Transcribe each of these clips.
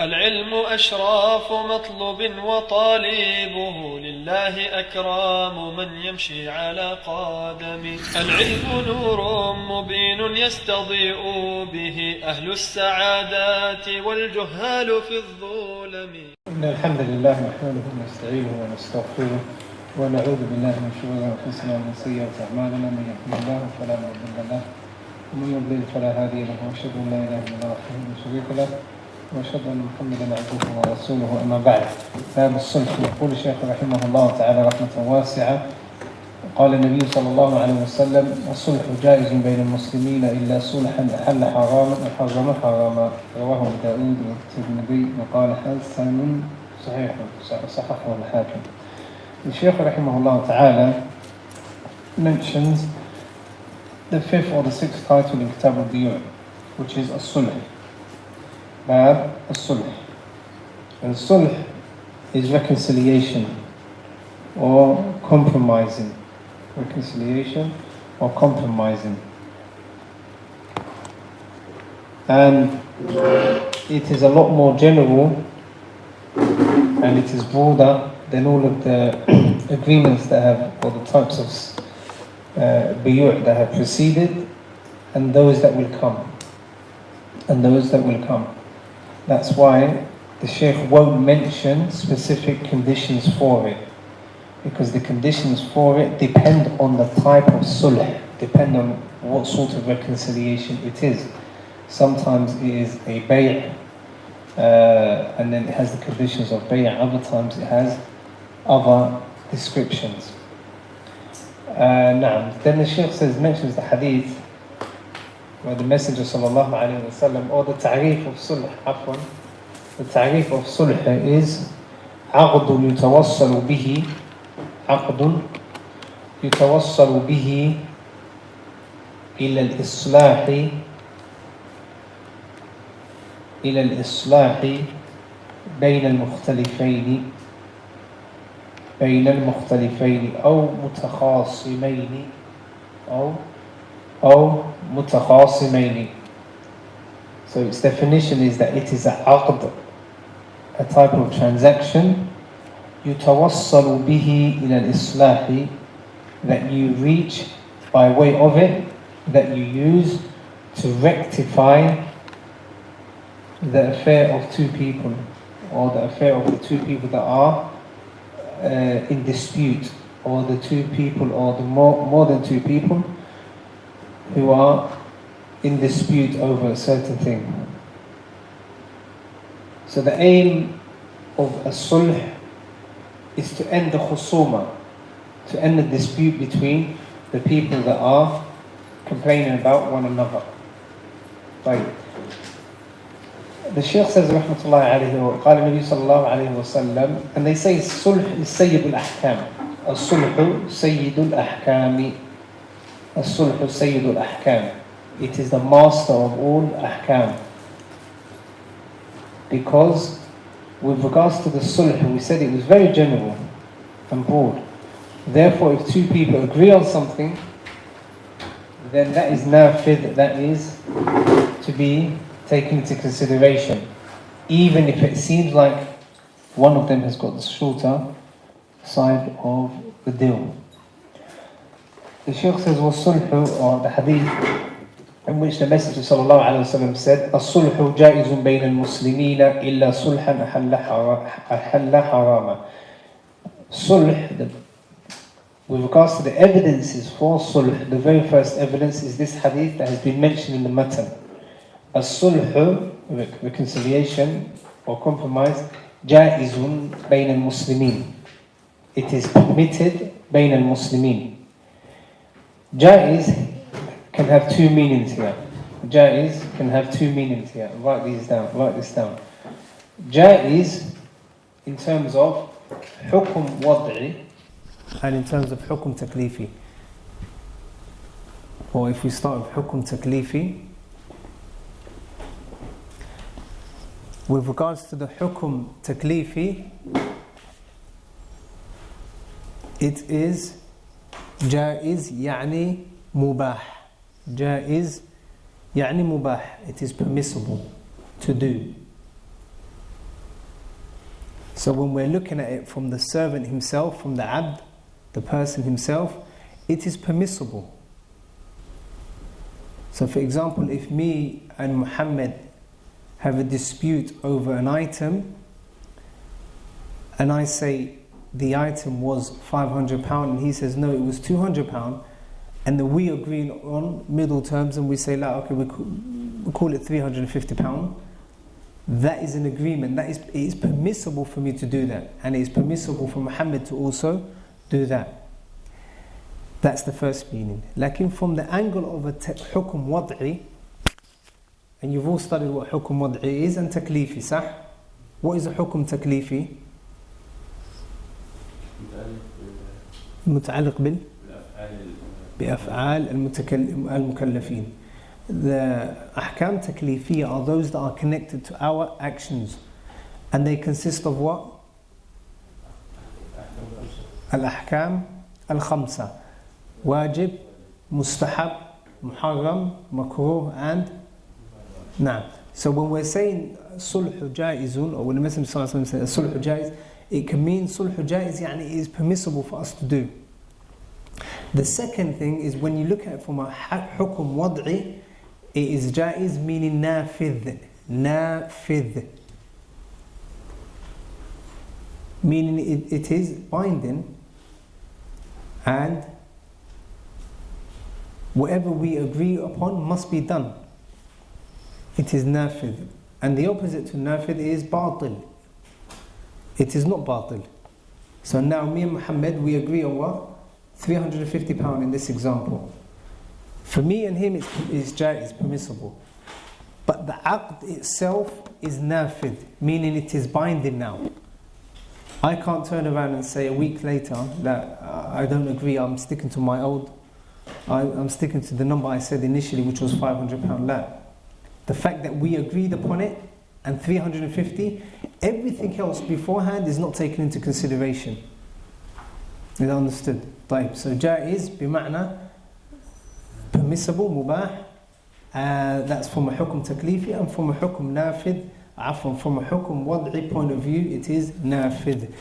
العلم أشراف مطلوب وطالبه لله أكرام من يمشي على قدمه. العلم نور مبين يستضيء به أهل السعادات والجهال في الظلم. إن الحمد لله نحمده ونستعينه ونستغفره ونعوذ بالله من شرور أنفسنا ومن سيئات أعمالنا. من يهده الله فلا مضل له ومن يضلل فلا هادي له وأشهد أن لا إله إلا الله وحده لا شريك له وأشهد أن محمدا عبده ورسوله. أما بعد، باب الصلح. يقول الشيخ رحمه الله تعالى رحمة واسعة: قال النبي صلى الله عليه وسلم: الصلح جائز بين المسلمين إلا صلحا أحل حراما وحرم حراما. رواه أبو داود والترمذي وقال حسن صحيح، صححه الحاكم. The Shaykh rahimahullah ta'ala mentions the fifth or the sixth title in Kitab al-Diyu', which is as-sulh. Bab as-sulh. And sulh is reconciliation or compromising. Reconciliation or compromising. And it is a lot more general and it is broader than all of the agreements that have, or the types of biyu' that have preceded and those that will come. And those that will come. That's why the Shaykh won't mention specific conditions for it, because the conditions for it depend on the type of sulh, depend on what sort of reconciliation it is. Sometimes it is a bay', and then it has the conditions of bay'. Other times it has other descriptions. Then the Shaykh mentions the hadith where the Messenger sallallahu alayhi wa sallam, or the ta'rif of sulh, the ta'rif of sulh is عقد يتوصل به عقد يتوصل به إلى الإصلاح بين المختلفين أو متخاصمين. So its definition is that it is a aqd, a type of transaction, يتوصل به إلى الإصلاح, that you reach by way of it, that you use to rectify the affair of two people, or the affair of the two people that are in dispute, or the two people, or the more than two people who are in dispute over a certain thing. So the aim of a sulh is to end the khusuma, to end the dispute between the people that are complaining about one another. Right. The Shaykh says rahmatullahi alayhi wa qala Nabi sallallahu alayhi wa sallam, and they say sulh is sayyidul ahkam. As-sulhu sayyidul ahkami. As-sulhu sayyidul ahkam. It is the master of all ahkam. Because with regards to the sulh, we said it was very general and broad. Therefore, if two people agree on something, then that is nafid, that is to be taken into consideration, even if it seems like one of them has got the shorter side of the deal. The Shaykh says, وَالصُّلْحُ, or the hadith in which the Messenger sallallahu alayhi wa sallam said, الصُّلْحُ جَائِزٌ بَيْنَ الْمُسْلِمِينَ إِلَّا صُلْحًا أَحَلَّ حَرَامًا. Sulh, with regards to the evidences for sulh, the very first evidence is this hadith that has been mentioned in the matan. As-sulh, reconciliation or compromise, jaizun bayn al-muslimin. It is permitted bayn al-muslimin. Jaiz can have two meanings here. Jaiz can have two meanings here. Write this down. Jaiz in terms of hukum wad'i and in terms of hukum taklifi. Or if we start with hukum taklifi, with regards to the hukum taklifi, it is jaiz يعني mubah. Jaiz يعني mubah. It is permissible to do. So when we're looking at it from the servant himself, from the abd, the person himself, it is permissible. So for example, if me and Muhammad have a dispute over an item, and I say the item was £500 and he says no, it was £200, and then we agree on middle terms and we say, like, okay, we call it £350, that is an agreement. It is permissible for me to do that, and it is permissible for Muhammad to also do that. That's the first meaning. Lakin from the angle of a hukum wad'i, and you've all studied what hukum wad'i is and taklifi, صح? What is a hukum taklifi? متعلق بأفعال المكلفين. The ahkam taklifiyya are those that are connected to our actions, and they consist of what? Al-ahkam al-khamsa: wajib, mustahab, muharram, makruh, and na'am. So when we're saying sulh jaizun, or when the Messenger sallallahu alaihi wasallam says sulh jaiz, it can mean sulh jaiz, yani it is permissible for us to do. The second thing is, when you look at it from a hukum wad'i, it is jaiz, meaning nafidh. Nafidh. Meaning it is binding, and whatever we agree upon must be done. It is nafidh. And the opposite to nafidh is batil. It is not batil. So now me and Muhammad, we agree on what? £350 in this example. For me and him, it's jaiz, permissible. But the aqd itself is nafid, meaning it is binding now. I can't turn around and say a week later that I don't agree, I'm sticking to my I'm sticking to the number I said initially, which was £500. La. The fact that we agreed upon it, and 350, everything else beforehand is not taken into consideration. Is that understood? طيب. So jaiz bima'na permissible, mubah. That's from a hukum taklifi, and from a hukum nafid, from a hukum wad'i point of view, it is nafid.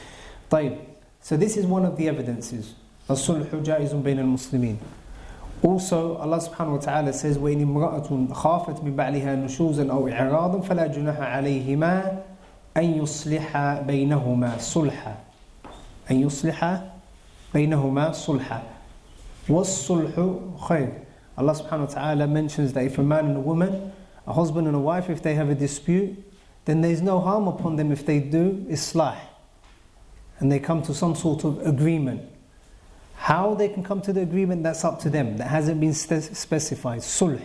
طيب. So this is one of the evidences. الصلح جائز بين المسلمين. Also, Allah subhanahu wa ta'ala says, وَإِنِ امْرَأَةٌ خَافَتْ مِنْ بَعْلِهَا نُشُوزًا أَوْ إِعْرَاضًا فَلَا جُنَاحَ عَلَيْهِمَا أَنْ يُصْلِحَ بَيْنَهُمَا صُلْحًا. أَنْ يُصْلِحَ بَيْنَهُمَا صُلْحًا. وَالصُّلْحُ خَيْرٌ. Allah subhanahu wa ta'ala mentions that if a man and a woman, a husband and a wife, if they have a dispute, then there is no harm upon them if they do islah, and they come to some sort of agreement. How they can come to the agreement, that's up to them. That hasn't been specified. Sulh.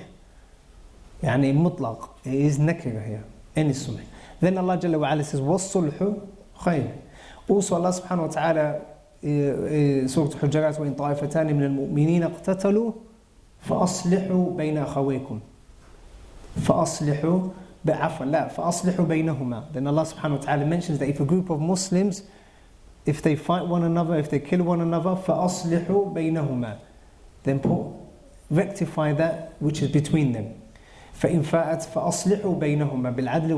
Yani mutlaq. It is nakira here. Any sulh. Then Allah Jalla wa Ala says, وَالصُّلْحُ خَيْرٌ. Also Allah subhanahu wa ta'ala, Surah Al-Hujurat, وَإِن طَائِفَتَانِ مِنَ الْمُؤْمِنِينَ اقْتَتَلُوا فَأَصْلِحُوا بَيْنَ أَخَوَيْكُمْ. فَأَصْلِحُوا فَأَصْلِحُوا بَيْنَهُمَا. Then Allah subhanahu wa ta'ala mentions that if a group of Muslims, if they fight one another, if they kill one another, فَأَصْلِحُوا بَيْنَهُمَا. Then rectify that which is between them. فَإِنْ فَاءَتْ فَأَصْلِحُوا بَيْنَهُمَا بِالْعَدْلِ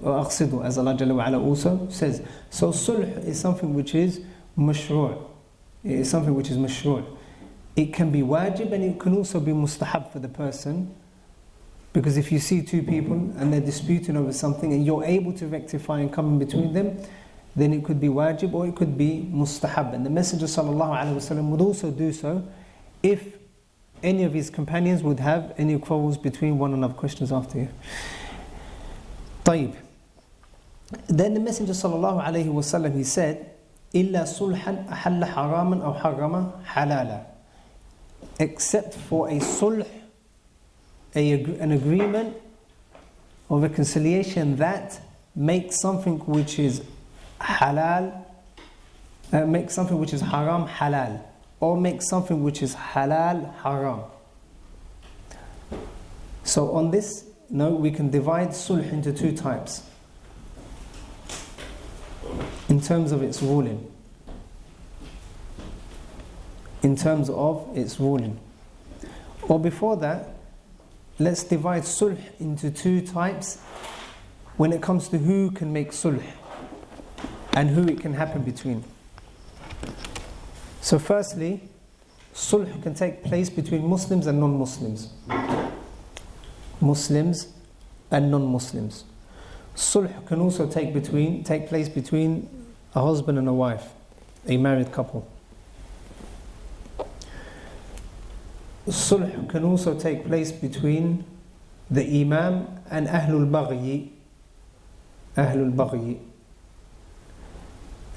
وَأَقْسِطُوا, as Allah Jalla wa Ala also says. So sulh is something which is mashru'. It is something which is mashru'. It can be wajib, and it can also be mustahab for the person. Because if you see two people and they're disputing over something and you're able to rectify and come in between them, then it could be wajib or it could be mustahab. And the Messenger sallallahu alaihi wasallam would also do so if any of his companions would have any quarrels between one another. Questions after you. طيب. Then the Messenger sallallahu alaihi wasallam, he said, إِلَّا صُلْحًا أَحَلَّ حَرَامًا أَوْ حَرَّمَ حَلَالًا. Except for a sulh, an agreement or reconciliation that makes something which is halal, makes something which is haram halal, or makes something which is halal haram. So on this note, we can divide sulh into two types in terms of its ruling. In terms of its ruling. Or before that, let's divide sulh into two types when it comes to who can make sulh. and who it can happen between. So firstly, sulh can take place between Muslims and non-Muslims. Muslims and non-Muslims. Sulh can also take place between a husband and a wife, a married couple. Sulh can also take place between the Imam and Ahlul Baghi. Ahlul Baghi.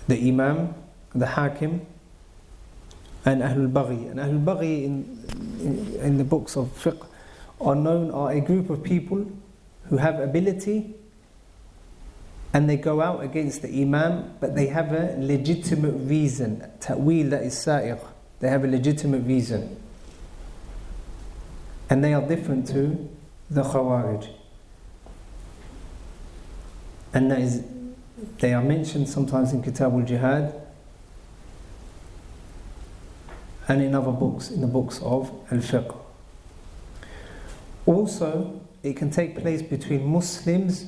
The Imam, the Hakim, and Ahlul Baghi. And Ahlul Baghi in the books of fiqh are a group of people who have ability and they go out against the Imam, but they have a legitimate reason. Ta'wil, that is sa'iq. They have a legitimate reason. And they are different to the Khawarij. And that is, they are mentioned sometimes in Kitab al-Jihad and in other books, in the books of al-Fiqh. Also, it can take place between Muslims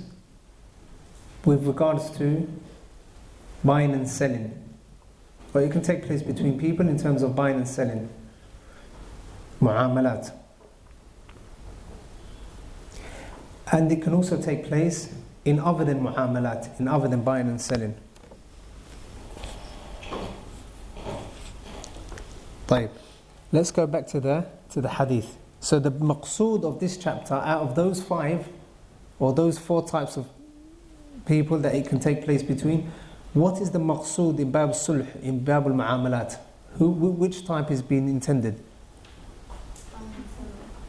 with regards to buying and selling. But it can take place between people in terms of buying and selling. Mu'amalat. And it can also take place in other than mu'amalat, in other than buying and selling. طيب. Let's go back to the hadith. So the maqsood of this chapter, out of those 5 or those 4 types of people that it can take place between, what is the maqsood in Bab Sulh, in Bab al-Mu'amalat? Which type is being intended?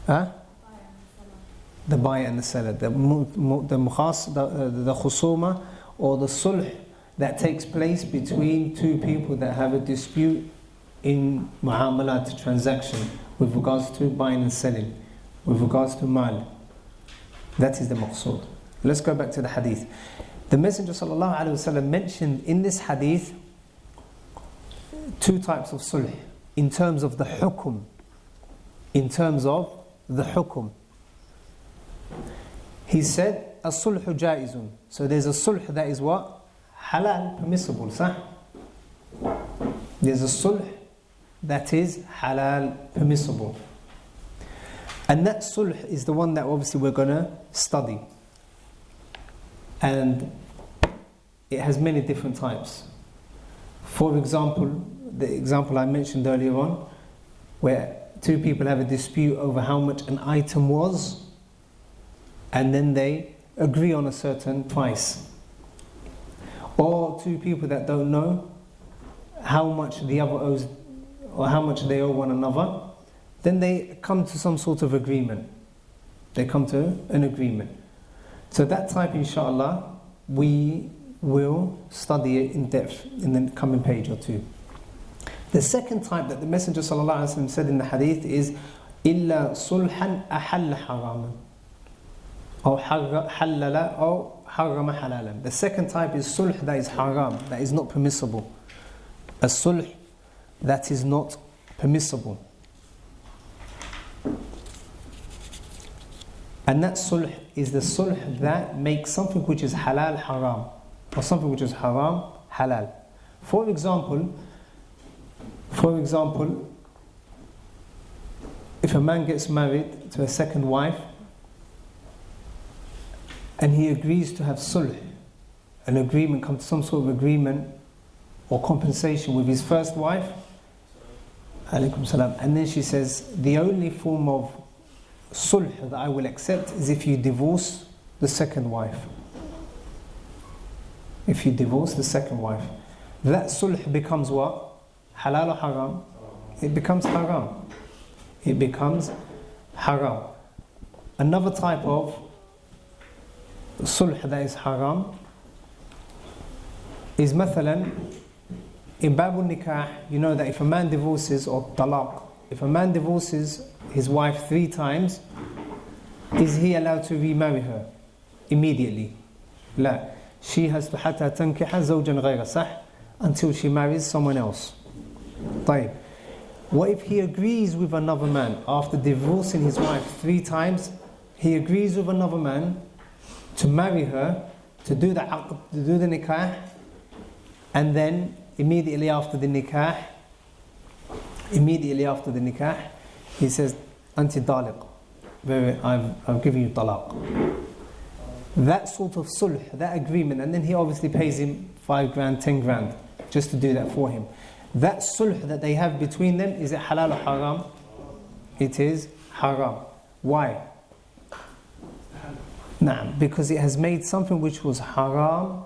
Huh? The buyer and the seller, the khusuma, or the sulh that takes place between 2 people that have a dispute in mu'amalat, transaction, with regards to buying and selling, with regards to mal. That is the maqsood. Let's go back to the hadith. The Messenger ﷺ mentioned in this hadith 2 types of sulh in terms of the hukum. In terms of the hukum. He said, as-sulhu jaizun. So there's a sulh that is what? Halal, permissible, sah? There's a sulh that is halal, permissible. And that sulh is the one that obviously we're going to study. And it has many different types. For example, the example I mentioned earlier on, where 2 people have a dispute over how much an item was, and then they agree on a certain price. Or 2 people that don't know how much the other owes, or how much they owe one another, then they come to some sort of agreement. They come to an agreement. So that type, inshallah, we will study it in depth in the coming page or 2. The second type that the Messenger ﷺ said in the hadith is إِلَّا صُلْحًا أَحَلَّ حَرَامًا أو حَلَّلَ أو حَرَّمَ حَلَالًا. The second type is sulh that is haram, that is not permissible. A sulh that is not permissible. And that sulh is the sulh that makes something which is halal haram, or something which is haram halal. For example, if a man gets married to a second wife and he agrees to have sulh, an agreement, come to some sort of agreement or compensation with his first wife, alaykum salam, and then she says, the only form of sulh that I will accept is if you divorce the second wife. If you divorce the second wife, that sulh becomes what? Halal or haram? It becomes haram. It becomes haram. Another type of sulh that is haram is mathalan in Babul Nikah. You know that if a man divorces, or talaq, if a man divorces his wife 3 times, is he allowed to remarry her immediately? La. She has to حتى تنكح زوجا غيره, صح? Until she marries someone else. طيب. What if he agrees with another man after divorcing his wife 3 times? He agrees with another man to marry her, to do the nikah, and then immediately after the nikah, he says, Anti taliq, I've given you talaq. That sort of sulh, that agreement, and then he obviously pays him 5 grand, 10 grand, just to do that for him. That sulh that they have between them, is it halal or haram? It is haram. Why? Because it has made something which was haram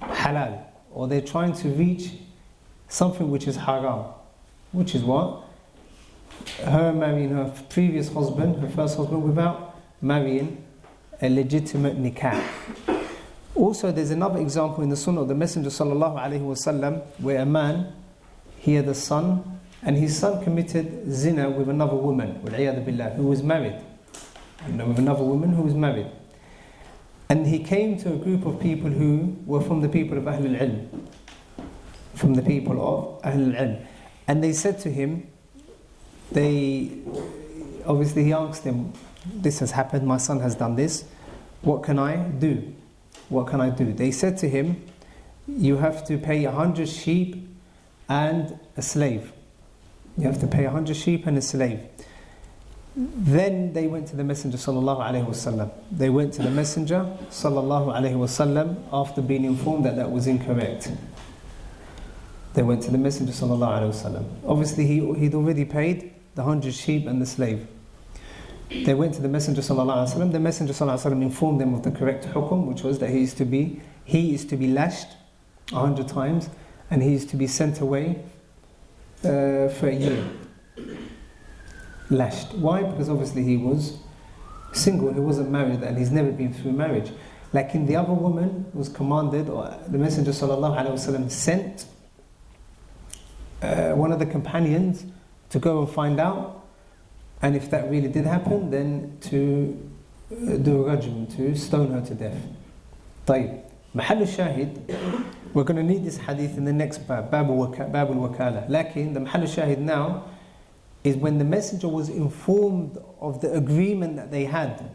halal, or they're trying to reach something which is haram, which is what? Her marrying her previous husband, her first husband, without marrying a legitimate nikah. Also, there's another example in the Sunnah of the Messenger sallallahu alaihi wasallam, where a man, he had a son, and his son committed zina with another woman, wal-'iyadhu billah, who was married. With another woman who was married. And he came to a group of people who were from the people of Ahlul Ilm. From the people of Ahlul Ilm. And they said to him, obviously he asked them, this has happened, my son has done this, what can I do? What can I do? They said to him, you have to pay 100 sheep and a slave. You have to pay 100 sheep and a slave. Then they went to the Messenger sallallahu alaihi wasallam. They went to the Messenger sallallahu alaihi wasallam after being informed that that was incorrect. They went to the Messenger sallallahu alaihi wasallam. Obviously he'd already paid the 100 sheep and the slave. They went to the Messenger sallallahu alaihi wasallam. The Messenger sallallahu alaihi wasallam informed them of the correct hukum, which was that he is to be lashed 100 times, and he is to be sent away for a year. Lashed. Why? Because obviously he was single, he wasn't married, and he's never been through marriage. Like in the other woman was commanded, or the Messenger sallallahu alaihi wasallam sent one of the companions to go and find out, and if that really did happen, then to do a rajm, to stone her to death. طيب. محل الشاهد, we're going to need this hadith in the next bab, bab al-wakala. Lakin the محل الشاهد now is when the Messenger was informed of the agreement that they had.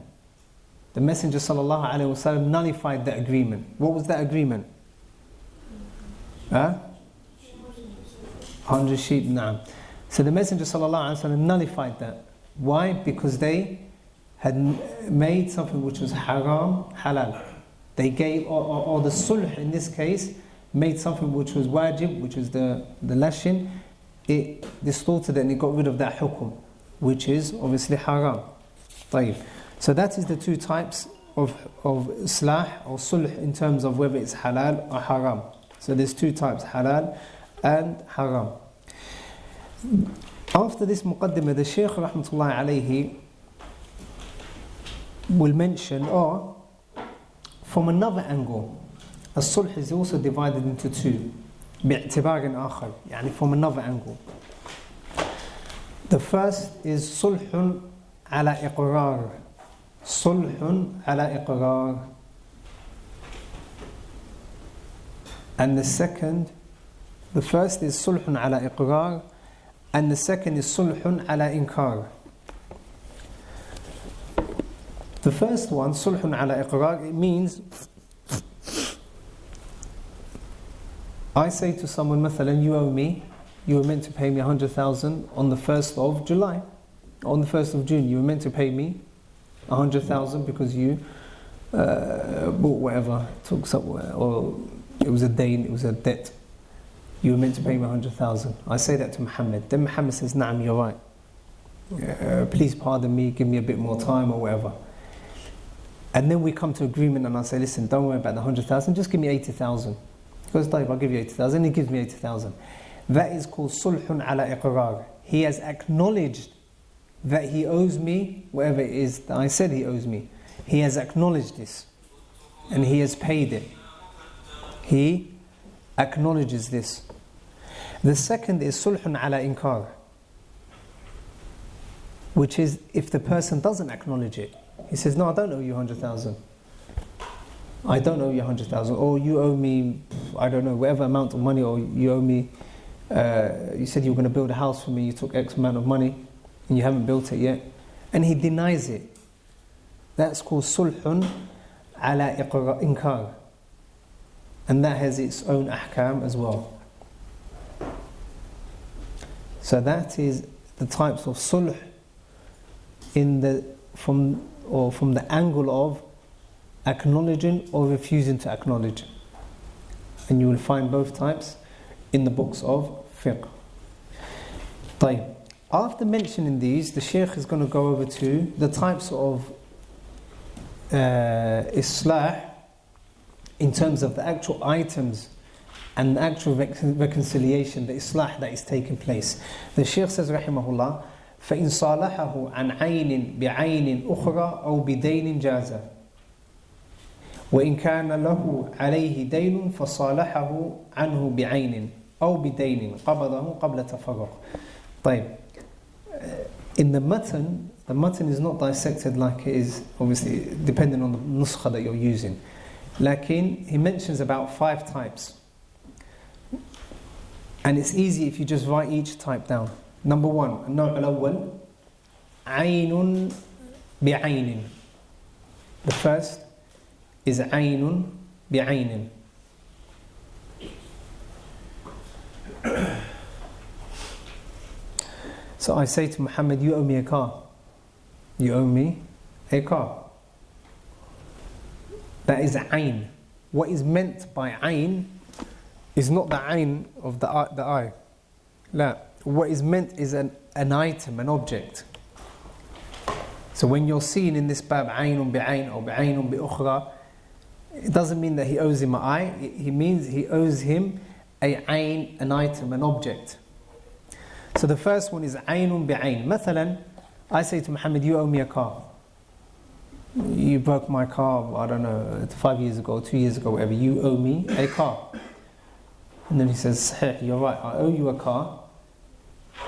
The Messenger sallallahu alaihi wasallam nullified that agreement. What was that agreement? 100 sheep, na'am. So the Messenger sallallahu alaihi wasallam nullified that. Why? Because they had made something which was haram, halal. They gave, or the sulh in this case, made something which was wajib, which was the lashing. It distorted it and it got rid of that hukum, which is obviously haram. طيب. So that is the two types of islah or sulh in terms of whether it's halal or haram. So there's two types, halal and haram. After this muqaddimah, the Shaykh rahmatullahi alayhi will mention, from another angle, a sulh is also divided into two. باعتبار آخر, يعني from another angle. The first is صلح على إقرار. صلح على إقرار. And the first is صلح على إقرار, and the second is صلح على إنكار. The first one, صلح على إقرار, it means I say to someone, مثلا, you owe me, you were meant to pay me 100,000 on the 1st of July. On the 1st of June, you were meant to pay me 100,000 because you bought whatever, took somewhere, or it was a debt. You were meant to pay me 100,000. I say that to Muhammad. Then Muhammad says, Naam, you're right. Please pardon me, give me a bit more time or whatever. And then we come to agreement and I say, listen, don't worry about the 100,000, just give me 80,000. He goes, I'll give you 80,000. He gives me 80,000. That is called sulhun ala iqrar. He has acknowledged that he owes me whatever it is that I said he owes me. He has acknowledged this and he has paid it. He acknowledges this. The second is sulhun ala inkar, which is if the person doesn't acknowledge it. He says, no, I don't owe you 100,000. I don't owe you 100,000, or you owe me, I don't know, whatever amount of money, or you owe me, you said you were going to build a house for me, you took X amount of money, and you haven't built it yet. And he denies it. That's called sulhun ala inkar. And that has its own ahkam as well. So that is the types of sulh from the angle of acknowledging or refusing to acknowledge. And you will find both types in the books of fiqh. طيب. After mentioning these, the Shaykh is going to go over to the types of islah in terms of the actual items and the actual reconciliation, the islah that is taking place. The Shaykh says, rahimahullah, فَإِنْ صَالَحَهُ عَنْ عَيْنٍ بِعَيْنٍ أُخْرَى أَوْ بِدَيْنٍ جَازَ وَإِنْ كَانَ لَهُ عَلَيْهِ دَيْنٌ فَصَالَحَهُ عَنْهُ بِعَيْنٍ أَوْ بِدَيْنٍ قَبَضَهُ قَبْلَ تَفَرُّقٍ. طيب. In the matan is not dissected like it is, obviously, depending on the nuskha that you're using. Lakin, he mentions about 5 types. And it's easy if you just write each type down. Number 1, النوع الأول عين بعين. The first is عين بعين. So I say to Muhammad, you owe me a car. You owe me a car. That is ayn. What is meant by ayn is not the ayn of the eye. La. What is meant is an item, an object. So when you're seeing in this bab aynun bi'ayn or bi'aynun bi'ukhra, it doesn't mean that he owes him an eye. He means he owes him a ayn, an item, an object. So the first one is aynun bi'ayn. Mathalan, I say to Muhammad, you owe me a car. You broke my car, I don't know, 5 years ago, 2 years ago, whatever. You owe me a car. And then he says, Sahih, you're right, I owe you a car.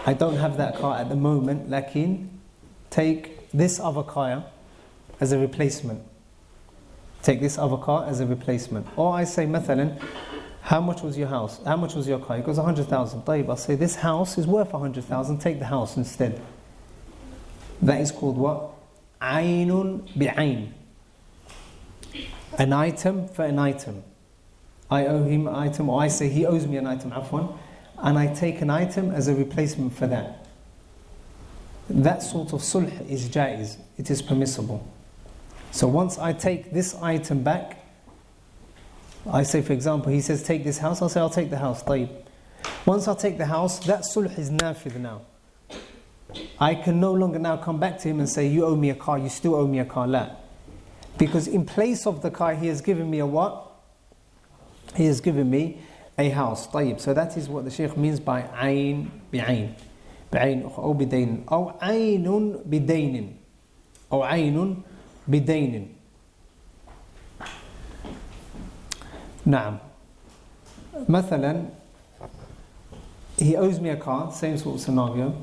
I don't have that car at the moment, lakin take this other car as a replacement. Take this other car as a replacement. Or I say, mathalan, how much was your house? How much was your car? He goes, 100,000. طيب, I say, this house is worth 100,000, take the house instead. That is called what? Aynun bi'ayn. An item for an item. I owe him an item, or I say he owes me an item, afwan, and I take an item as a replacement for that. That sort of sulh is jaiz, it is permissible. So once I take this item back, I say, for example, he says take this house, I'll say I'll take the house. طيب. Once I take the house, that sulh is nafid now. I can no longer now come back to him and say, you owe me a car, you still owe me a car. La. Because in place of the car, he has given me a what? He has given me a house. طيب. So that is what the Shaykh means by ayn bi'ayn. بعين أو بدين أو عين بدين أو عين بدين. نعم. مثلا, he owes me a car, same sort of scenario,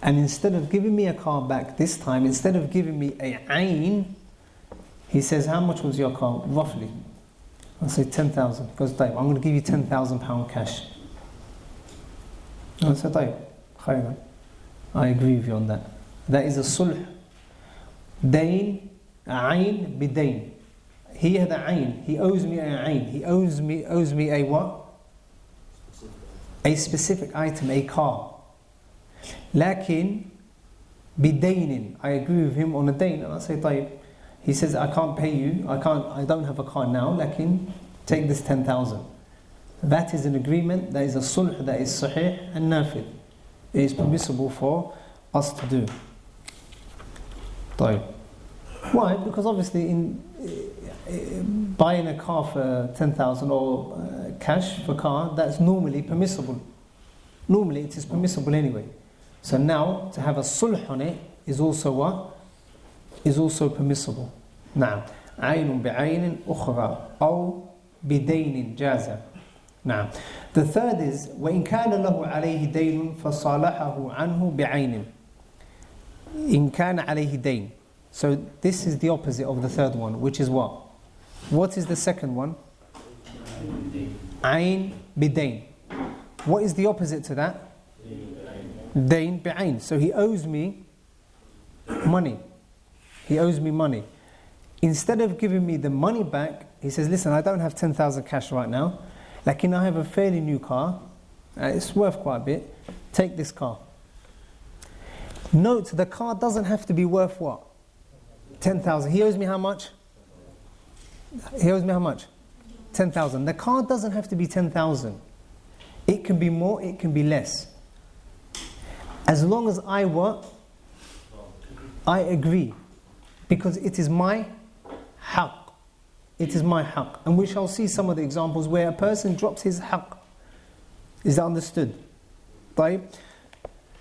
and instead of giving me a car back this time, instead of giving me a ayn, he says, how much was your car roughly? I say 10,000. He goes, I'm going to give you £10,000 cash. I said, khayran. I agree with you on that. That is a sulh. Dain, ayn, bidain. He had a ayn. He owes me a ayn. He owes me a what? A specific item, a car. Lakin, bidainin. I agree with him on a dain. And I say, طيب. He says, I can't pay you. I don't have a car now. Lakin, take this 10,000. That is an agreement, that is a sulh, that is sahih and nafid. It is permissible for us to do. طيب. Why? Because obviously in buying a car for 10,000 or cash for car, that's normally permissible. Normally it is permissible anyway. So now to have a sulh on it is also what? Is also permissible. نعم. عين بعين أخرى أو بدين جاز. نعم. The third is وإن كان له عليه دين فصالحه عنه بعين. إن كان عليه دين. So this is the opposite of the third one, which is what? What is the second one? Ayn bidain. What is the opposite to that? Dain bi'ain. So he owes me money. He owes me money. instead of giving me the money back, he says, listen, I don't have 10,000 cash right now. Like, I have a fairly new car. It's worth quite a bit. Take this car. Note, the car doesn't have to be worth what? 10,000. He owes me how much? He owes me how much? 10,000. The car doesn't have to be 10,000. It can be more, it can be less. As long as I what? I agree. Because it is my haqq. It is my haqq. And we shall see some of the examples where a person drops his haqq. Is that understood? طيب.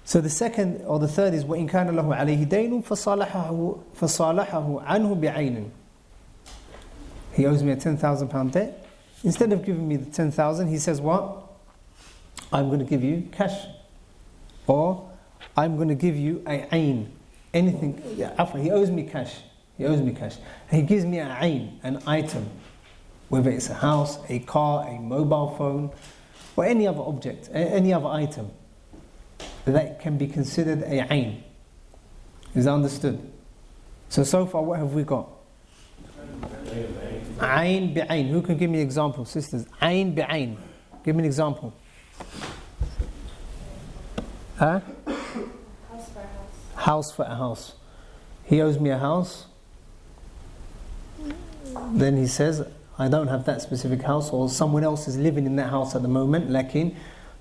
So the second or the third is وَإِنْ كَانَ لَهُ عَلَيْهِ دَيْنٌ فَصَالَحَهُ عَنْهُ بِعَيْنٍ. He owes me a £10,000 debt. Instead of giving me the 10,000, he says what? I'm going to give you cash. Or I'm going to give you a ayn. Anything. He owes me cash. He owes me cash. And he gives me a ayn, an item. Whether it's a house, a car, a mobile phone, or any other object, any other item. That can be considered a ayn. Is that understood? So far what have we got? Ayn bi'ayn. Who can give me an example, sisters? Ayn bi'ayn. Give me an example. Huh? House for a house. House for a house. He owes me a house. Then he says, I don't have that specific house, or someone else is living in that house at the moment. Lakin,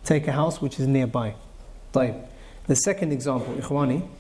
take a house which is nearby. طيب. The second example, إخواني.